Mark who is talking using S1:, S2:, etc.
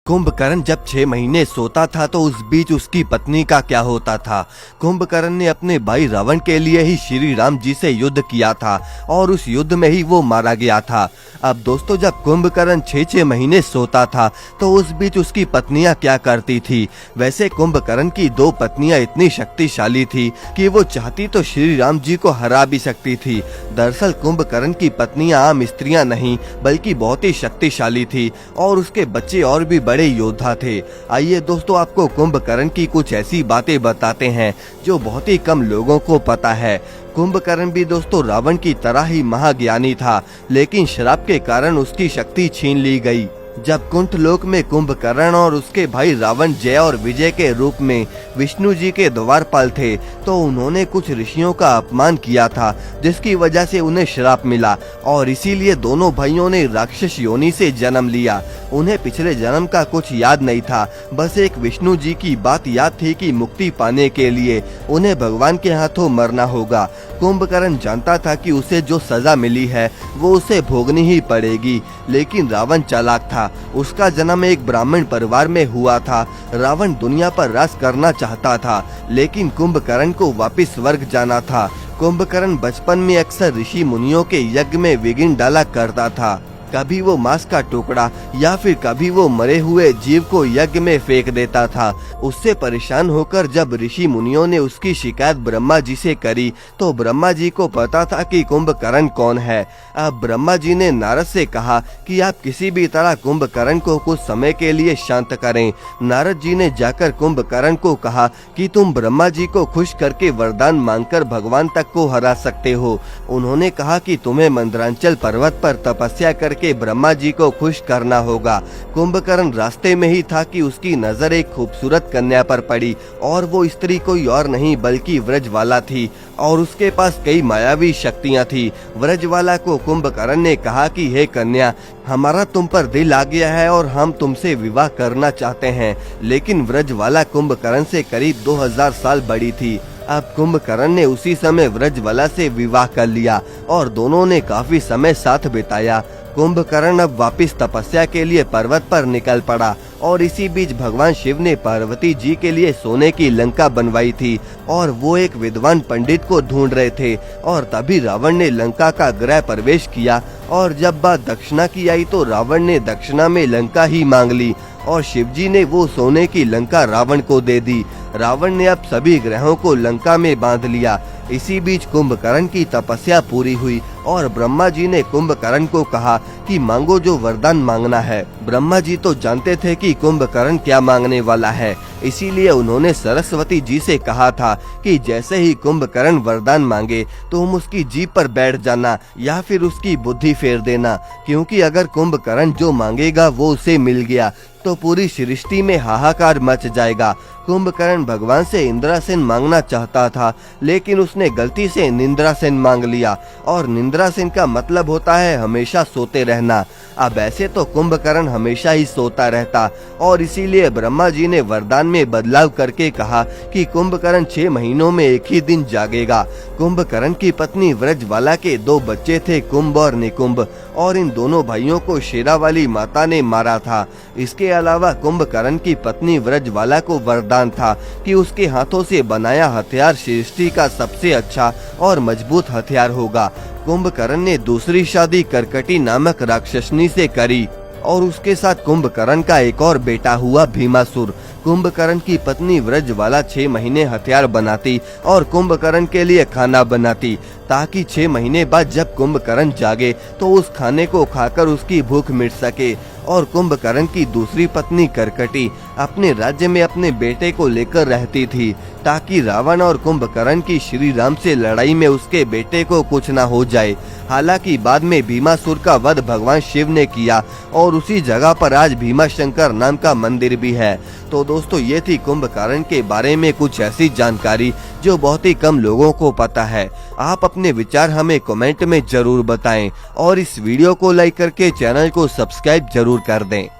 S1: कुंभकर्ण जब 6 महीने सोता था तो उस बीच उसकी पत्नी का क्या होता था। कुंभकर्ण ने अपने भाई रावण के लिए ही श्री राम जी से युद्ध किया था और उस युद्ध में ही वो मारा गया था। अब दोस्तों, जब कुंभकर्ण 6 महीने सोता था तो उस बीच उसकी पत्नियां क्या करती थी। वैसे कुंभकर्ण की 2 पत्नियां इतनी शक्तिशाली थी कि वो चाहती तो श्री राम जी को हरा भी सकती थी। दरअसल कुंभकर्ण की पत्नियां आम स्त्रियां नहीं बल्कि बहुत ही शक्तिशाली थी और उसके बच्चे और भी बड़े योद्धा थे। आइए दोस्तों, आपको कुंभकर्ण की कुछ ऐसी बातें बताते हैं जो बहुत ही कम लोगों को पता है। कुंभकर्ण भी दोस्तों रावण की तरह ही महाज्ञानी था, लेकिन श्राप के कारण उसकी शक्ति छीन ली गई। जब कुंठ लोक में कुंभकर्ण और उसके भाई रावण जय और विजय के रूप में विष्णु जी के द्वारपाल थे तो उन्होंने कुछ ऋषियों का अपमान किया था, जिसकी वजह से उन्हें श्राप मिला और इसीलिए दोनों भाइयों ने राक्षस योनि से जन्म लिया। उन्हें पिछले जन्म का कुछ याद नहीं था, बस एक विष्णु जी की बात याद थी कि मुक्ति पाने के लिए उन्हें भगवान के हाथों मरना होगा। कुंभकर्ण जानता था कि उसे जो सजा मिली है वो उसे भोगनी ही पड़ेगी, लेकिन रावण चालाक था। उसका जन्म एक ब्राह्मण परिवार में हुआ था। रावण दुनिया पर राज करना चाहता था, लेकिन कुंभकर्ण को वापस स्वर्ग जाना था। कुंभकर्ण बचपन में अक्सर ऋषि मुनियों के यज्ञ में विघ्न डाला करता था। कभी वो मांस का टुकड़ा या फिर कभी वो मरे हुए जीव को यज्ञ में फेंक देता था। उससे परेशान होकर जब ऋषि मुनियों ने उसकी शिकायत ब्रह्मा जी से करी तो ब्रह्मा जी को पता था कि कुंभकर्ण कौन है। अब ब्रह्मा जी ने नारद से कहा कि आप किसी भी तरह कुंभकर्ण को कुछ समय के लिए शांत करें। नारद जी ने जाकर कुंभकर्ण को कहा कि तुम ब्रह्मा जी को खुश करके वरदान मांगकर भगवान तक को हरा सकते हो। उन्होंने कहा कि तुम्हें मंदरांचल पर्वत पर तपस्या करके ब्रह्मा जी को खुश करना होगा। कुंभकर्ण रास्ते में ही था कि उसकी नजर एक खूबसूरत कन्या पर पड़ी और वो स्त्री कोई और नहीं बल्कि व्रजवाला थी और उसके पास कई मायावी शक्तियां थी। व्रजवाला को कुंभकर्ण ने कहा कि हे कन्या, हमारा तुम पर दिल आ गया है और हम तुमसे विवाह करना चाहते हैं। लेकिन व्रजवाला कुंभकर्ण से करीब 2000 साल बड़ी थी। अब कुंभकर्ण ने उसी समय व्रजवाला से विवाह कर लिया और दोनों ने काफी समय साथ बिताया। कुंभकर्ण अब वापस तपस्या के लिए पर्वत पर निकल पड़ा और इसी बीच भगवान शिव ने पार्वती जी के लिए सोने की लंका बनवाई थी और वो एक विद्वान पंडित को ढूंढ रहे थे। और तभी रावण ने लंका का गृह प्रवेश किया और जब बात दक्षिणा की आई तो रावण ने दक्षिणा में लंका ही मांग ली और शिवजी ने वो सोने की लंका रावण को दे दी। रावण ने अब सभी ग्रहों को लंका में बांध लिया। इसी बीच कुंभकर्ण की तपस्या पूरी हुई और ब्रह्मा जी ने कुंभकर्ण को कहा कि मांगो जो वरदान मांगना है। ब्रह्मा जी तो जानते थे कि कुंभकर्ण क्या मांगने वाला है, इसीलिए उन्होंने सरस्वती जी से कहा था कि जैसे ही कुंभकर्ण वरदान मांगे तुम उसकी जीभ पर बैठ जाना या फिर उसकी बुद्धि फेर देना, क्योंकि अगर कुंभकर्ण जो मांगेगा वो उसे मिल गया तो पूरी सृष्टि में हाहाकार मच जाएगा। कुंभकर्ण भगवान से इंद्रासन मांगना चाहता था, लेकिन उसने गलती से निंद्रासन मांग लिया और निंद्रासन का मतलब होता है हमेशा सोते रहना। अब ऐसे तो कुंभकर्ण हमेशा ही सोता रहता और इसीलिए ब्रह्मा जी ने वरदान में बदलाव करके कहा कि कुंभकर्ण 6 महीनों में एक ही दिन जागेगा। कुंभकर्ण की पत्नी व्रजवाला के 2 बच्चे थे, कुंभ और निकुंभ, और इन दोनों भाइयों को शेरावाली माता ने मारा था। इसके अलावा कुंभकर्ण की पत्नी व्रजवाला को वरदान था कि उसके हाथों से बनाया हथियार सृष्टि का सबसे अच्छा और मजबूत हथियार होगा। कुंभकर्ण ने दूसरी शादी कर्कटी नामक राक्षसनी से करी और उसके साथ कुंभकर्ण का एक और बेटा हुआ भीमासुर। कुंभकर्ण की पत्नी व्रजवाला 6 महीने हथियार बनाती और कुंभकर्ण के लिए खाना बनाती ताकि 6 महीने बाद जब कुंभकर्ण जागे तो उस खाने को खाकर उसकी भूख मिट सके। और कुंभकर्ण की दूसरी पत्नी कर्कटी अपने राज्य में अपने बेटे को लेकर रहती थी ताकि रावण और कुंभकर्ण की श्री राम से लड़ाई में उसके बेटे को कुछ न हो जाए। हालांकि बाद में भीमासुर का वध भगवान शिव ने किया और उसी जगह पर आज भीमाशंकर नाम का मंदिर भी है। तो दोस्तों, ये थी कुंभकर्ण के बारे में कुछ ऐसी जानकारी जो बहुत ही कम लोगों को पता है। आप अपने विचार हमें कमेंट में जरूर बताएं और इस वीडियो को लाइक करके चैनल को सब्सक्राइब जरूर कर दें।